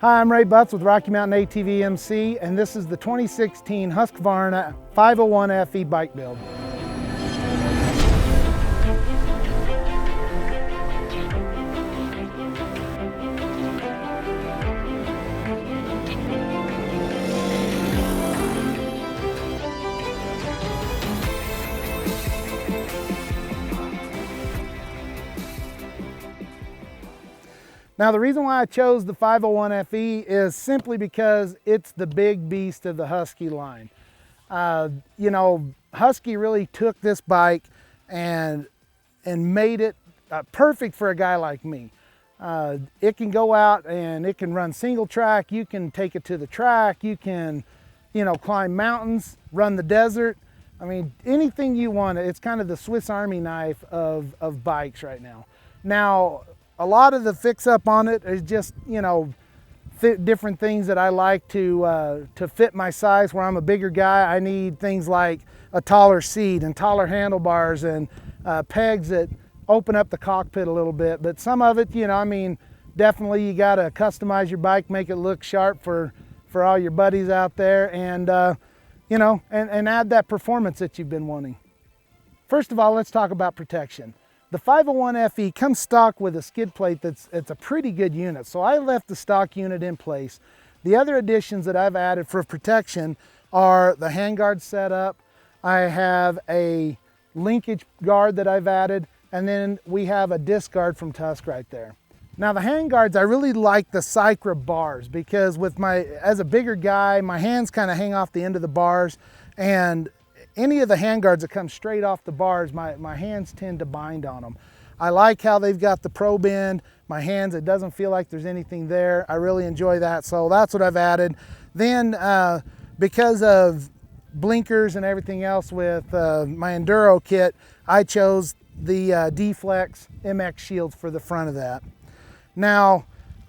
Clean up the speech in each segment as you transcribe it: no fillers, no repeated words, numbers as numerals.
Hi, I'm Ray Butts with Rocky Mountain ATV MC, and this is the 2016 Husqvarna 501 FE bike build. Now, the reason why I chose the 501 FE is simply because it's the big beast of the Husky line. You know, Husky really took this bike and made it perfect for a guy like me. It can go out and it can run single track. You can take it to the track. You can, you know, climb mountains, run the desert. I mean, anything you want. It's kind of the Swiss Army knife of bikes right now. Now, a lot of the fix up on it is just, you know, different things that I like to fit my size. Where I'm a bigger guy, I need things like a taller seat and taller handlebars and pegs that open up the cockpit a little bit. But some of it, you know, I mean, definitely you got to customize your bike, make it look sharp for all your buddies out there, and you know, and add that performance that you've been wanting. First of all, let's talk about protection. The 501 FE comes stock with a skid plate it's a pretty good unit. So I left the stock unit in place. The other additions that I've added for protection are the Handguard setup. I have a linkage guard that I've added, and then we have a disc guard from Tusk right there. Now the Handguards, I really like the Cycra bars because as a bigger guy, my hands kind of hang off the end of the bars, and any of the handguards that come straight off the bars, my hands tend to bind on them. I like how they've got the probe end. My hands, it doesn't feel like there's anything there. I really enjoy that, so that's what I've added. Then because of blinkers and everything else with my Enduro kit, I chose the D-Flex MX shields for the front of that. Now,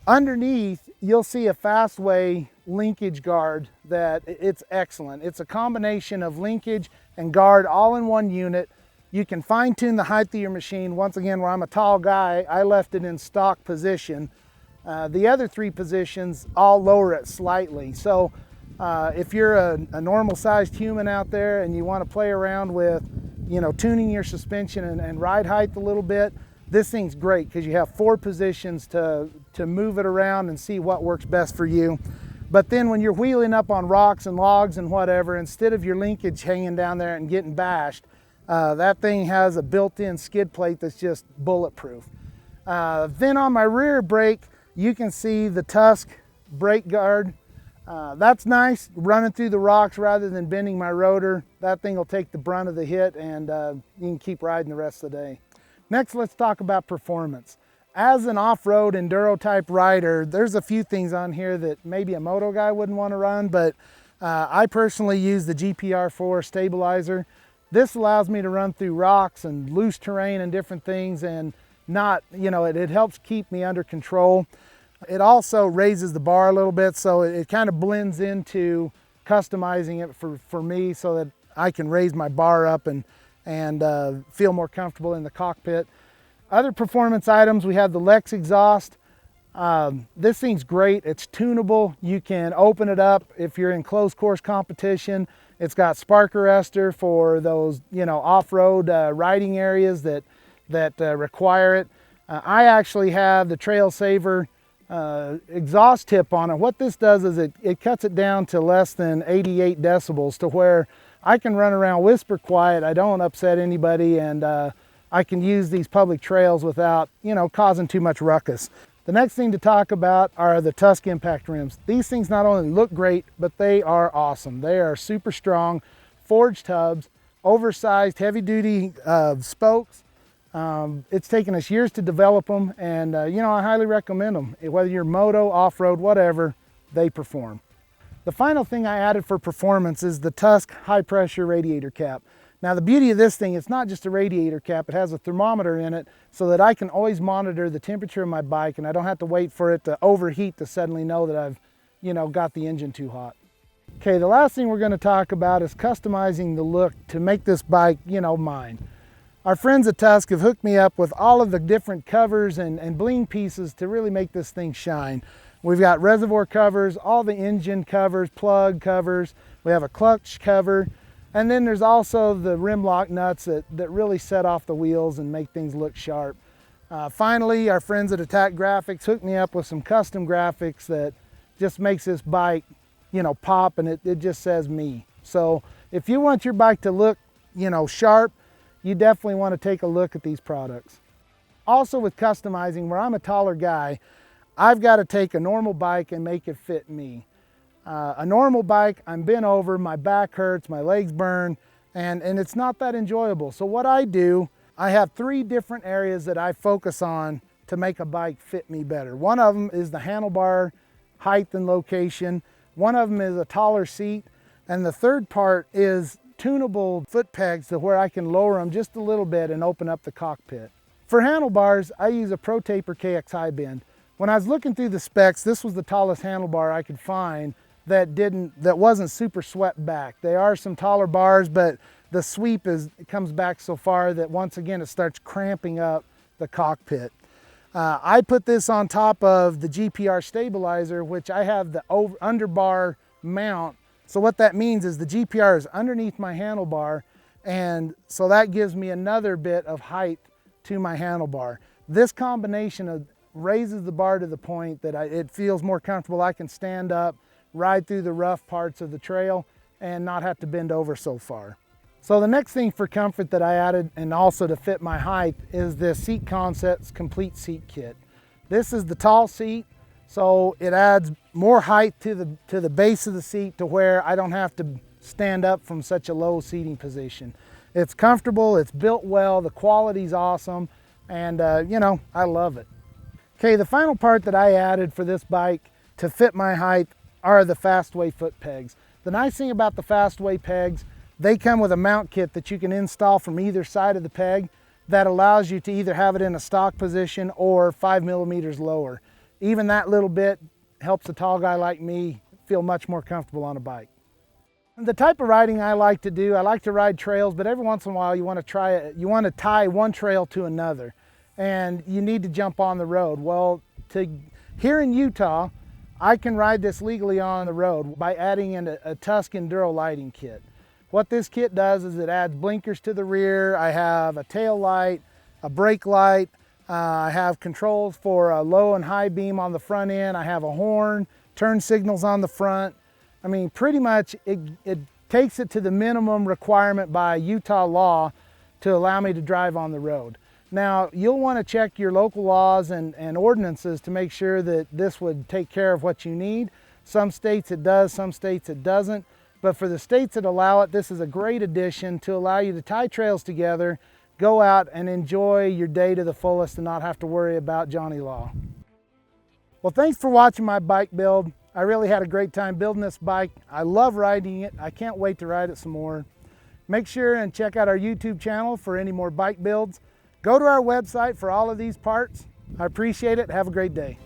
underneath, you'll see a Fastway linkage guard that it's excellent. It's a combination of linkage and guard all in one unit. You can fine tune the height of your machine. Once again, where I'm a tall guy, I left it in stock position. The other three positions, I'll lower it slightly. So if you're a normal sized human out there and you want to play around with, you know, tuning your suspension and ride height a little bit, this thing's great because you have 4 positions to move it around and see what works best for you. But then when you're wheeling up on rocks and logs and whatever, instead of your linkage hanging down there and getting bashed, that thing has a built-in skid plate that's just bulletproof. Then on my rear brake, you can see the Tusk brake guard. That's nice, running through the rocks rather than bending my rotor. That thing will take the brunt of the hit, and you can keep riding the rest of the day. Next, let's talk about performance. As an off-road enduro type rider, there's a few things on here that maybe a moto guy wouldn't want to run, but I personally use the GPR4 stabilizer. This allows me to run through rocks and loose terrain and different things, and not, you know, it helps keep me under control. It also raises the bar a little bit, so it kind of blends into customizing it for me so that I can raise my bar up and feel more comfortable in the cockpit. Other performance items, we have the Lex exhaust. This thing's great. It's tunable. You can open it up if you're in closed course competition. It's got spark arrestor for those, you know, off-road riding areas that require it. I actually have the Trail Saver exhaust tip on it. What this does is it cuts it down to less than 88 decibels to where I can run around whisper quiet. I don't upset anybody, and I can use these public trails without, you know, causing too much ruckus. The next thing to talk about are the Tusk impact rims. These things not only look great, but they are awesome. They are super strong, forged hubs, oversized heavy-duty spokes. It's taken us years to develop them, and you know, I highly recommend them. Whether you're moto, off-road, whatever, they perform. The final thing I added for performance is the Tusk high-pressure radiator cap. Now the beauty of this thing, it's not just a radiator cap, it has a thermometer in it so that I can always monitor the temperature of my bike, and I don't have to wait for it to overheat to suddenly know that I've, you know, got the engine too hot. Okay, the last thing we're going to talk about is customizing the look to make this bike, you know, mine. Our friends at Tusk have hooked me up with all of the different covers and bling pieces to really make this thing shine. We've got reservoir covers, all the engine covers, plug covers. We have a clutch cover. And then there's also the rim lock nuts that really set off the wheels and make things look sharp. Finally, our friends at Attack Graphics hooked me up with some custom graphics that just makes this bike, you know, pop, and it just says me. So if you want your bike to look, you know, sharp, you definitely want to take a look at these products. Also with customizing, where I'm a taller guy, I've got to take a normal bike and make it fit me. A normal bike, I'm bent over, my back hurts, my legs burn, and it's not that enjoyable. So what I do, I have 3 different areas that I focus on to make a bike fit me better. One of them is the handlebar height and location. One of them is a taller seat. And the third part is tunable foot pegs to where I can lower them just a little bit and open up the cockpit. For handlebars, I use a Pro Taper KX high bend. When I was looking through the specs, this was the tallest handlebar I could find that wasn't super swept back. There are some taller bars, but the sweep it comes back so far that once again it starts cramping up the cockpit. I put this on top of the GPR stabilizer, which I have the underbar mount. So what that means is the GPR is underneath my handlebar, and so that gives me another bit of height to my handlebar. This combination raises the bar to the point that it feels more comfortable. I can stand up, ride through the rough parts of the trail, and not have to bend over so far. So the next thing for comfort that I added, and also to fit my height, is the Seat Concepts Complete Seat Kit. This is the tall seat, so it adds more height to the base of the seat to where I don't have to stand up from such a low seating position. It's comfortable, it's built well, the quality's awesome, and you know, I love it. Okay, the final part that I added for this bike to fit my height are the Fastway foot pegs. The nice thing about the Fastway pegs, they come with a mount kit that you can install from either side of the peg that allows you to either have it in a stock position or 5 millimeters lower. Even that little bit helps a tall guy like me feel much more comfortable on a bike. The type of riding I like to do, I like to ride trails, but every once in a while you want to try it. You want to tie one trail to another, and you need to jump on the road. Well, here in Utah, I can ride this legally on the road by adding in a Tusk Enduro lighting kit. What this kit does is it adds blinkers to the rear. I have a tail light, a brake light. I have controls for a low and high beam on the front end. I have a horn, turn signals on the front. I mean, pretty much it takes it to the minimum requirement by Utah law to allow me to drive on the road. Now, you'll want to check your local laws and ordinances to make sure that this would take care of what you need. Some states it does, some states it doesn't. But for the states that allow it, this is a great addition to allow you to tie trails together, go out and enjoy your day to the fullest and not have to worry about Johnny Law. Well, thanks for watching my bike build. I really had a great time building this bike. I love riding it. I can't wait to ride it some more. Make sure and check out our YouTube channel for any more bike builds. Go to our website for all of these parts. I appreciate it. Have a great day.